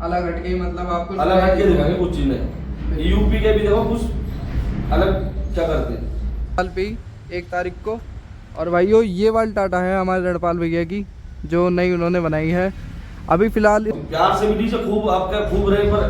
अलग हटके ही मतलब आपको अलग हटके दिखाएंगे कुछ चीजें। यूपी के भी देखो कुछ अलग क्या करते हैं। साल पे 1 तारीख को। और भाइयों ये वाली टाटा है हमारे रणपाल भैया की, जो नई उन्होंने बनाई है अभी फिलहाल। प्यार से भी डीजे खूब आपका खूब रहे, पर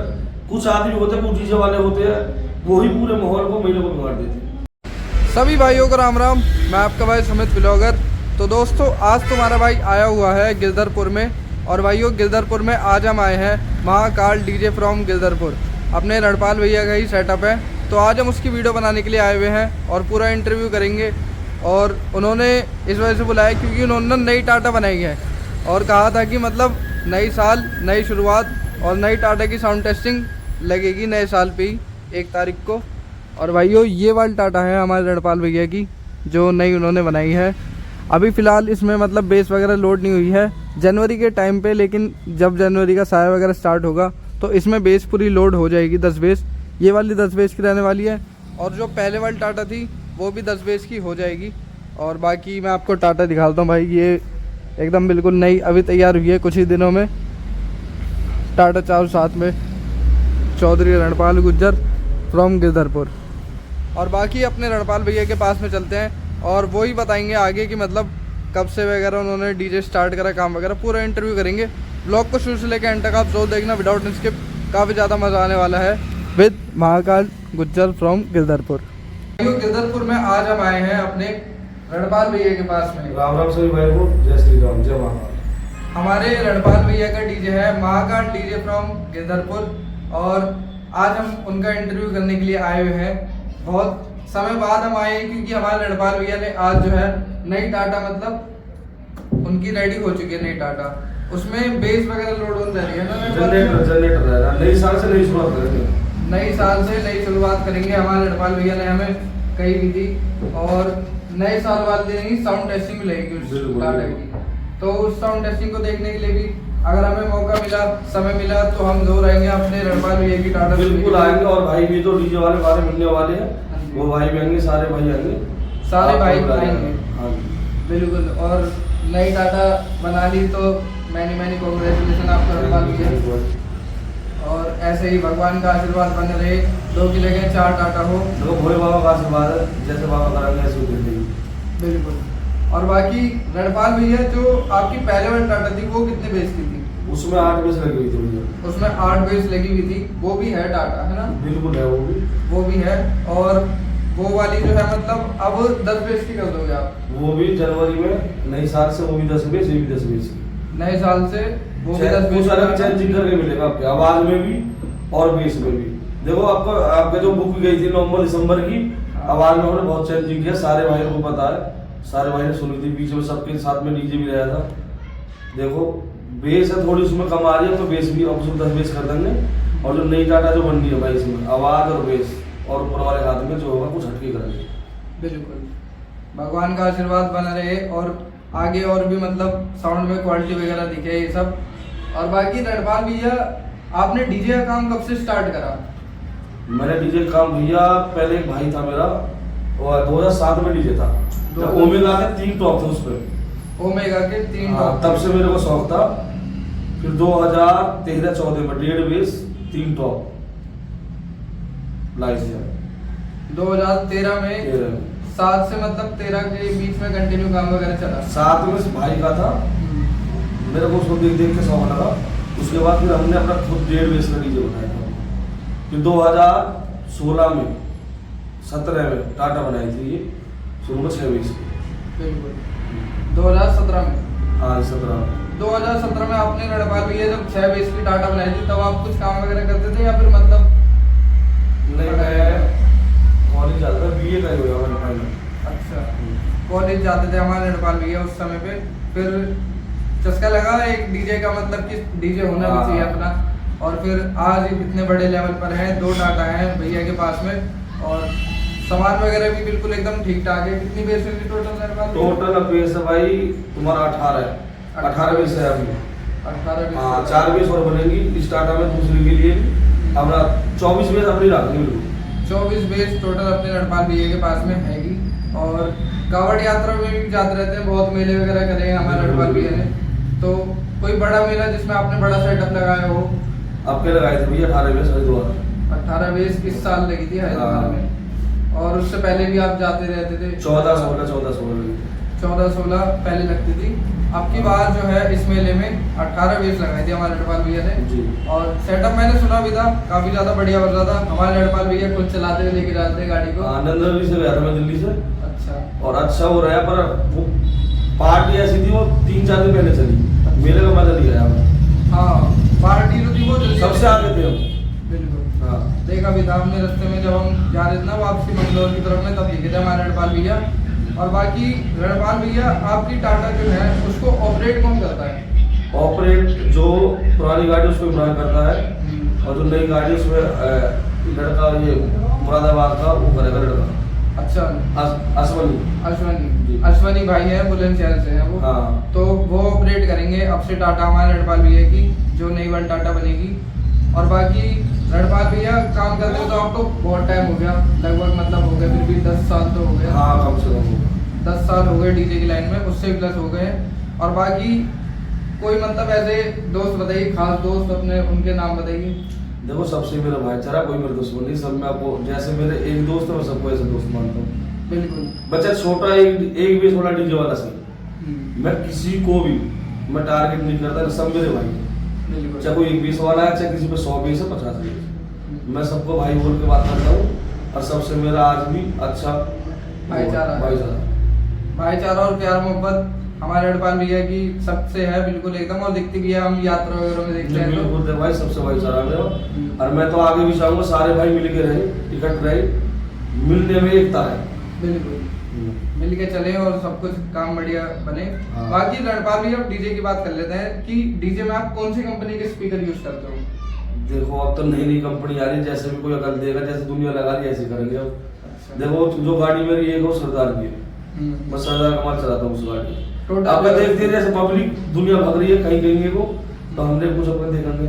कुछ आदमी होते हैं, कुछ डीजे वाले होते हैं, वही पूरे माहौल को मेले को बिगाड़ देते हैं। सभी भाइयों को राम राम, मैं आपका भाई सुमित ब्लॉगर। तो दोस्तों आज तुम्हारा भाई आया हुआ है गिरधरपुर में। और भाइयों गिरधरपुर में आज हम आए हैं महाकाल डीजे फ्रॉम गिरधरपुर। अपने रणपाल भैया का ही सेटअप है, तो आज हम उसकी वीडियो बनाने के लिए आए हुए हैं और पूरा इंटरव्यू करेंगे। और उन्होंने इस वजह से बुलाया क्योंकि उन्होंने नई टाटा बनाई है और कहा था कि मतलब नई साल नई शुरुआत, और नई टाटा की साउंड टेस्टिंग लगेगी नए साल पे ही 1 तारीख को। और भाइयों ये वाली टाटा है हमारे रणपाल भैया की, जो नई उन्होंने बनाई है अभी फ़िलहाल। इसमें मतलब बेस वगैरह लोड नहीं हुई है जनवरी के टाइम पे, लेकिन जब जनवरी का साया वगैरह स्टार्ट होगा तो इसमें बेस पूरी लोड हो जाएगी। 10 बेस ये वाली 10 बेस की रहने वाली है, और जो पहले वाली टाटा थी वो भी 10 बेस की हो जाएगी। और बाकी मैं आपको टाटा दिखाता हूँ भाई, ये एकदम बिल्कुल नई अभी तैयार हुई है कुछ ही दिनों में। टाटा 407 में चौधरी रणपाल गुज्जर फ्रॉम गिरधरपुर। और बाकी अपने रणपाल भैया के पास में चलते हैं और वो ही बताएंगे आगे कि मतलब कब से वगैरह उन्होंने डीजे स्टार्ट करा, काम वगैरह पूरा इंटरव्यू करेंगे। ब्लॉग को शुरू से लेकर एंड तक आप जरूर देखना विदाउट स्किप, काफ़ी ज़्यादा मज़ा आने वाला है विद महाकाल गुज्जर फ्रॉम गिरधरपुर। गिरधरपुर में आज हम आए हैं अपने रणपाल भैया के पास में। राम राम सभी भाई को, जय श्री राम, जय महाकाल। हमारे रणपाल भैया का डीजे है महाकाल डीजे फ्रॉम गिरधरपुर, और आज हम उनका इंटरव्यू करने के लिए आए हुए हैं। बहुत समय बाद हम आए हैं क्योंकि हमारे रणपाल भैया ने आज जो है नई टाटा मतलब उनकी रेडी हो चुकी है नई टाटा, उसमें बेस वगैरह लोड ऑन रही है ना। जनरेटर रहेगा, नई साल से नई शुरुआत करेंगे। नई साल से नई शुरुआत करेंगे हमारे रणपाल भैया ने हमें कही भी थी। और नए साल वाले दिन ही साउंड टेस्टिंग लगेगी उस टाटा की, तो उस साउंड टेस्टिंग को देखने के लिए भी अगर हमें मौका मिला, समय मिला, तो हम जरूर आएंगे अपने रणपाल भैया की टाटा। बिल्कुल आएंगे, और भाई भी तो डीजे वाले बारे मिलने वाले हैं, वो भाई भी आएंगे, सारे भाई आएंगे, सारे भाई आएंगे। हाँ बिल्कुल। और नई टाटा बना ली तो मैनी कांग्रेचुलेशन आपका रणपाल भैया। और ऐसे ही भगवान का आशीर्वाद बने रहे, 2 की जगह 4 टाटा हो। देखो भोले बाबा का आशीर्वाद है, जैसे बाबा कराएंगे ऐसे होते। बिल्कुल। और बाकी रणपाल भैया जो आपकी पहले वाली टाटा थी वो कितने बेस की थी? उसमें 8 बेस लगी हुई थी भैया। उसमें 8 बेस लगी हुई थी, वो भी है टाटा, है ना? बिल्कुल है, वो भी है। और वो वाली जो है मतलब अब 10 बेस की कर दोगे आप? वो भी जनवरी में नई साल से वो भी 10 बेस, ये भी 10 बेस। नए साल से वो भी 10 बेस अलग चेंजिंग करके मिलेगा आपके आवाज में भी और बेस में भी। देखो आपको आपका जो बुक गई थी नवंबर दिसंबर की, आवाज में हमने बहुत चेंजिंग किया, सारे भाइयों को पता है, सारे भाई ने सुनी थी, बीच में सबके साथ में डीजे भी रहा था। देखो बेस है थोड़ी उसमें कम आ रही है, तो बेस भी अब उसमें 10 बेस कर देंगे। और जो नई टाटा जो बन रही है भाई, इसमें आवाज और बेस और ऊपर वाले हाथ में जो होगा कुछ हटके करेंगे। बिल्कुल। भगवान का आशीर्वाद बना रहे और आगे और भी मतलब साउंड में क्वालिटी वगैरह दिखे ये सब। और बाकी रणपाल भैया आपने डीजे का काम कब से स्टार्ट करा? मैंने डीजे का काम भैया, पहले एक भाई था मेरा, और 2007 में डीजे था, ओमेगा के 3 टॉप थे उस पर। ओमेगा के 3 टॉप, तब से मेरे को शौक था। फिर 2013-14 में 1.5 बेस 3 टॉप लाइस है। 2013 में 7 से मतलब 13 के बीच में कंटिन्यू काम वगैरह चला। 7 में भाई का था, मेरे को उसको देख के शौक लगा। उसके बाद फिर हमने अपना खुद 1.5 बेस का डीजे बनाया था। फिर 2016 में 17 में टाटा बनाई थी ये, शुरू में 6 बेस की। बिल्कुल। 2017 में? हाँ 17 में। 2017 में आपने रणपाल भैया जब 6 बेस की टाटा बनाई थी, तब आप कुछ काम वगैरह करते थे या फिर मतलब? नहीं, मैं कॉलेज जाता था, बीए का ही हुआ मैंने फाइनल। अच्छा, कॉलेज जाते थे हमारे रणपाल भैया उस समय पे। फिर चस्का लगा एक डीजे का, मतलब कि डीजे होना भी चाहिए अपना। और फिर आज इतने बड़े लेवल पर हैं, 2 टाटा हैं भैया के पास में, और सामान वगैरह भी बिल्कुल एकदम ठीक ठाक है। कितनी बेस होगी टोटल बेस है भाई तुम्हारा 18 है। 18 बेस है अभी। 18 बेस। हाँ 4 बेस और बनेंगी इस टाटा में, दूसरी के लिए हमारा 24 बेस अपनी रखेंगे। 24 बेस टोटल अपने रणपाल भैया के पास में हैगी। और कावड़ यात्रा में भी जाते रहते हैं, बहुत मेले वगैरह करे हैं हमारे रणपाल भैया ने। तो कोई बड़ा मेला जिसमें आपने बड़ा सेटअप लगाया हो? आपके लगाए थे भैया 18 बेस हरिद्वार। 18 बेस इस साल लगी थी हरिद्वार हाँ। में, और उससे पहले भी आप जाते रहते थे? 14-16 पहले लगती थी। अब की बार जो है इस मेले में 18 बेस लगाई थी हमारे लड़पाल भैया ने जी। और सेटअप मैंने सुना भी था काफी ज्यादा बढ़िया बन रहा था। हमारे लड़पाल भैया खुद चलाते हुए लेके जाते हैं गाड़ी को। आनंद दिल्ली से गया था मैं, दिल्ली से। अच्छा। और अच्छा हो रहा है, पर वो पार्टी ऐसी थी वो 3-4 दिन पहले चली, मेले का मजा नहीं आया हमें। हाँ, पार्टी जो थी वो जल्दी सबसे आगे थे हम। बिल्कुल। हाँ। देखा भी था हमने रास्ते में, जब हम जा रहे थे ना वापसी मंगलौर की तरफ में, तब देखे थे हमारे लड़पाल भैया। और बाकी लड़पाल भैया आपकी टाटा जो है उसको ऑपरेट कौन करता है? ऑपरेट जो पुरानी गाड़ी उसको इमरान करता है, और जो नई गाड़ी उसमें लड़का ये मुरादाबाद का वो करेगा लड़का। अच्छा। अश्वनी। अश्वनी, अश्वनी भाई है, बुलंदशहर से है वो। हाँ। तो वो ऑपरेट करेंगे अब से टाटा हमारे लड़पाल भैया की, जो नई वाली टाटा बनेगी। और बाकी लड़पाल भैया काम करते हुए तो आपको बहुत टाइम हो गया, लगभग मतलब हो गए फिर भी 10 साल तो हो गए। हाँ, कम से कम 10 साल हो गए डीजे की लाइन में, उससे प्लस हो गए। और बाकी कोई मतलब ऐसे दोस्त बताइए, खास दोस्त अपने, उनके नाम बताइए। देखो, सबसे मेरा भाईचारा, कोई मेरा दुश्मन नहीं, सब मैं आपको जैसे मेरे एक दोस्त है मैं सबको ऐसे दोस्त मानता हूँ। बिल्कुल। बच्चा छोटा एक बेस वाला डीजे वाला सही, मैं किसी को भी मैं टारगेट नहीं करता, सब मेरे भाई हैं। बिल्कुल। चाहे कोई 1 बेस वाला है, चाहे किसी पे 100 बेस है, 50 बेस, मैं सबको भाई बोल के बात करता हूँ। और सबसे मेरा आज भी अच्छा भाईचारा और प्यार मोहब्बत हमारे लड़पाल भैया की सबसे है बिल्कुल एकदम। और दिखती भी है, हम यात्रा वगैरह में देखते हैं बिल्कुल तो भाई सबसे भाईचारा मेरा। और मैं तो आगे भी चाहूंगा सारे भाई मिल के रहे, इकट्ठ रहे, मिलने में एकता है। बिल्कुल, मिल के चले और सब कुछ काम बढ़िया बने। हाँ। बाकी लड़पाल भैया डीजे की बात कर लेते हैं कि डीजे में आप कौन सी कंपनी के स्पीकर यूज करते हो? देखो, अब तो नई नई कंपनी आ रही है, जैसे भी कोई अकल देगा, जैसे दुनिया लगा रही है ऐसे करेंगे अब। देखो, जो गाड़ी मेरी एक वो सरदार की है, मैं सरदार का माल चलाता हूँ उस गाड़ी। अब मैं देखते हैं जैसे पब्लिक दुनिया भाग रही है कहीं कहीं को, तो हमने कुछ अपने देखेंगे।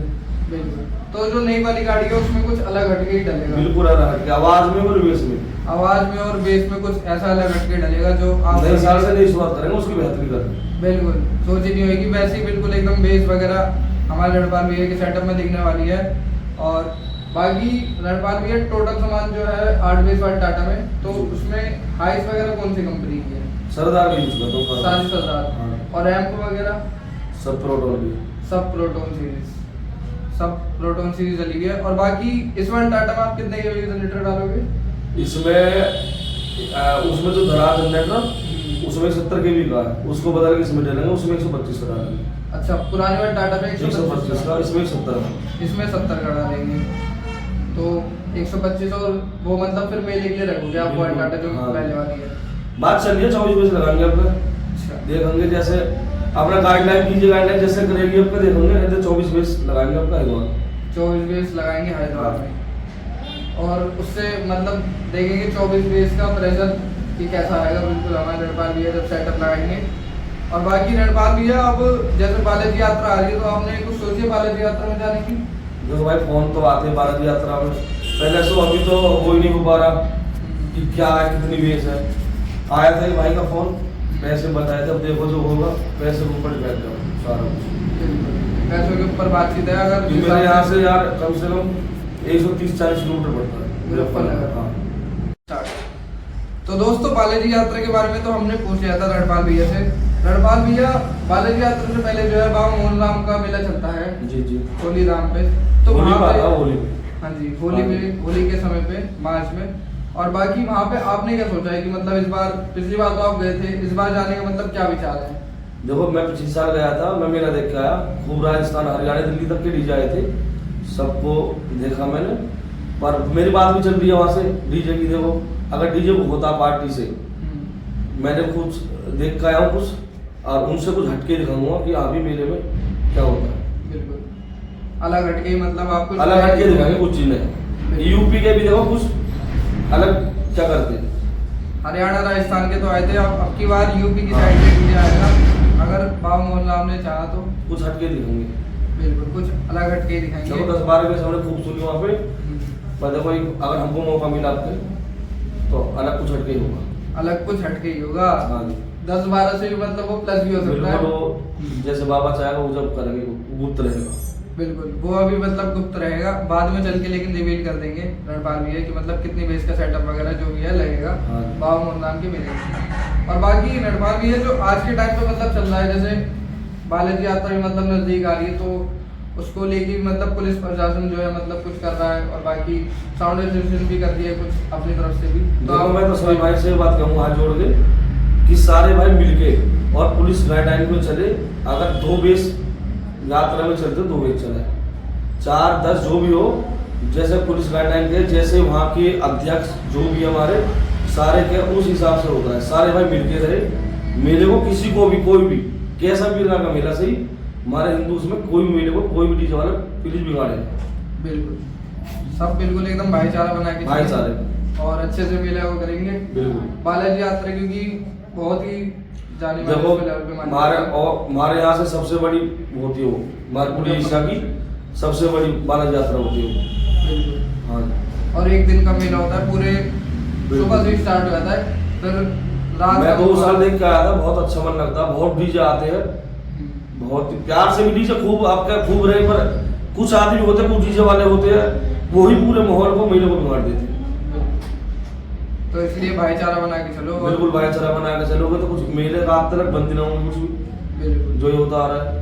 बिल्कुल। तो जो नई वाली गाड़ी है उसमें कुछ अलग हटके ही डलेगा? बिल्कुल अलग हटके, आवाज में और बेस में। आवाज में और बेस में कुछ ऐसा अलग हटके डलेगा जो आप नए साल से नई शुरुआत करेंगे, उसकी बेहतरी करेंगे। बिल्कुल सोची नहीं होगी, वैसे ही बिल्कुल एकदम बेस वगैरह हमारे लड़पाल भैया के सेटअप में दिखने वाली है। और बाकी लड़पाल भैया टोटल सामान जो है 8 बेस वाली टाटा में, तो उसमें हाइस वगैरह कौन सी कंपनी की है? सरदार भी यूज करता हूँ, सारी सरदार। हाँ। और एम्प वगैरह सब प्रोटोन भी, सब प्रोटोन सीरीज, सब प्रोटोन सीरीज चली है। और बाकी इस वाले टाटा में आप कितने के लीटर डालोगे इसमें? उसमें जो दराज है ना, उसमें 70 के का है, उसको बदल के इसमें डालेंगे, उसमें 125 का डालेंगे। अच्छा, पुराने वाले टाटा पे 125 का, इसमें 70 का, इसमें 70 का डालेंगे, तो 125। और वो मतलब फिर मेले के लिए रखोगे आप वाले टाटा जो हाँ। पहले वाली है? बात चल रही है 24 बेस लगाएंगे अपने, अच्छा। देखेंगे जैसे अपना गाइडलाइन कीजिए, गाइडलाइन जैसे करेगी आपका देखेंगे, नहीं तो 24 बेस लगाएंगे आपका हरिद्वार। 24 बेस लगाएंगे हरिद्वार में, और उससे मतलब देखेंगे 24 बेस का प्रेशर कि कैसा आएगा। बिल्कुल हमारे लड़पाल भैया जब सेटअप लगाएंगे। और बाकी लड़पाल भैया अब जैसे बालाजी यात्रा आ रही है, तो आपने कुछ सोची है बालाजी यात्रा में जाने की? देखो भाई, फोन तो आते हैं बालाजी यात्रा में, पहले तो अभी तो वो ही नहीं हो पा रहा कि क्या है, कितनी बेस है। आया था एक भाई का फोन, पैसे बताए थे, अब देखो जो होगा पैसे के ऊपर डिपेंड करो सारा कुछ। पैसों के ऊपर बातचीत है। अगर मेरे यहाँ से यार कम से कम 130-40 किलोमीटर पड़ता है मुजफ्फरनगर। हाँ। तो दोस्तों, बालाजी यात्रा के बारे में तो हमने पूछ लिया था लड़पाल भैया से। लड़पाल भैया, बालाजी यात्रा से पहले जो है बाबा मोहन राम का मेला चलता है जी जी, होली धाम पे, तो होली वहाँ पे होली में, हाँ जी, होली में, होली के समय पे मार्च में। और बाकी वहाँ पे आपने क्या सोचा है कि मतलब इस बार, पिछली बार तो आप गए थे, इस बार जाने का मतलब क्या विचार है? देखो, मैं पिछले साल गया था, मैं मेला देख के आया, खूब राजस्थान, हरियाणा, दिल्ली तक के डीजे आए थे, सबको देखा मैंने। पर मेरी बात भी चल रही है वहाँ से डीजे की। देखो, अगर डीजे होता पार्टी से, मैंने कुछ देख के आया हूँ कुछ, और उनसे कुछ हटके दिखाऊंगा कि अभी मेले में क्या होता है। बिल्कुल अलग हटके, मतलब आपको अलग हटके दिखाएंगे कुछ चीजें। यूपी के भी देखो कुछ अलग क्या करते हैं। हरियाणा राजस्थान के तो आए थे, अब की बार यूपी की साइड से डीजे आएगा, अगर बाबा मोहन राम ने चाहा तो कुछ हटके दिखाएंगे। बिल्कुल कुछ अलग हटके दिखाएंगे। चलो 10-12 बेस हमने खूब सुनी वहाँ पे, पर देखो अगर हमको मौका मिला आपके, तो अलग कुछ हटके ही होगा। अलग कुछ हटके ही होगा। हाँ जी, 10-12 से भी मतलब वो प्लस भी हो सकता है। बिल्कुल, वो जैसे बाबा चाहेगा वो जब करेंगे वो गुप्त रहेगा। बिल्कुल, वो अभी मतलब गुप्त रहेगा, बाद में चल के लेकिन रिवील कर देंगे रणपाल भैया कि मतलब कितनी बेस का सेटअप वगैरह जो भी है लगेगा हाँ। बाबा मोहनराम के मेले में। और बाकी रणपाल भैया जो आज के टाइम पे मतलब चल रहा है, जैसे बालाजी यात्रा भी मतलब नजदीक आ रही है, तो उसको लेके भी मतलब पुलिस प्रशासन जो है मतलब कुछ कर रहा है, और बाकी साउंड एसोसिएशन भी कर दिया है कुछ अपनी तरफ से भी। देखो मैं तो सभी भाई से बात कहूँ हाथ जोड़ के कि सारे भाई मिलके और पुलिस गाइडलाइन में चले। अगर 2 बेस यात्रा में चलते 2 बेस चले, 4-10 जो भी हो, जैसे पुलिस गाइडलाइन के, जैसे वहाँ के अध्यक्ष जो भी हमारे सारे के उस हिसाब से होता है। सारे भाई मिलके रहे, मेले को किसी को भी कोई भी कैसा भी रंगा का मेला सही, हमारे हिंदू उसमें कोई भी मेले को कोई भी डीजे वाला पुलिस बिगाड़े। बिल्कुल, सब बिल्कुल एकदम भाईचारा बना के भाईचारे चलेंगे और अच्छे से मेला वो करेंगे। बिल्कुल बालाजी यात्रा क्योंकि बहुत ही जानी मानी देखो लेवल पे मानी जाती है। हमारे यहाँ से सबसे बड़ी होती है वो, हमारी पूरी एशिया की सबसे बड़ी बालाजी यात्रा होती है वो। बिल्कुल, हाँ और एक दिन का मेला होता है, पूरे सुबह से स्टार्ट हो जाता है, फिर रात मैं का 2 साल देख के आया था, बहुत अच्छा मन लगता है, बहुत डीजे आते हैं, बहुत प्यार से भी डीजे खूब आपका खूब रहे। पर कुछ आदमी होते हैं, कुछ डीजे वाले होते हैं, वही पूरे माहौल को मेले को बिगाड़ देते हैं। तो इसलिए भाईचारा बना के चलो। बिल्कुल भाईचारा बना के चलोगे तो कुछ मेले का आप तक बंदी ना होंगे कुछ भी, बिल्कुल, जो ये होता आ रहा है।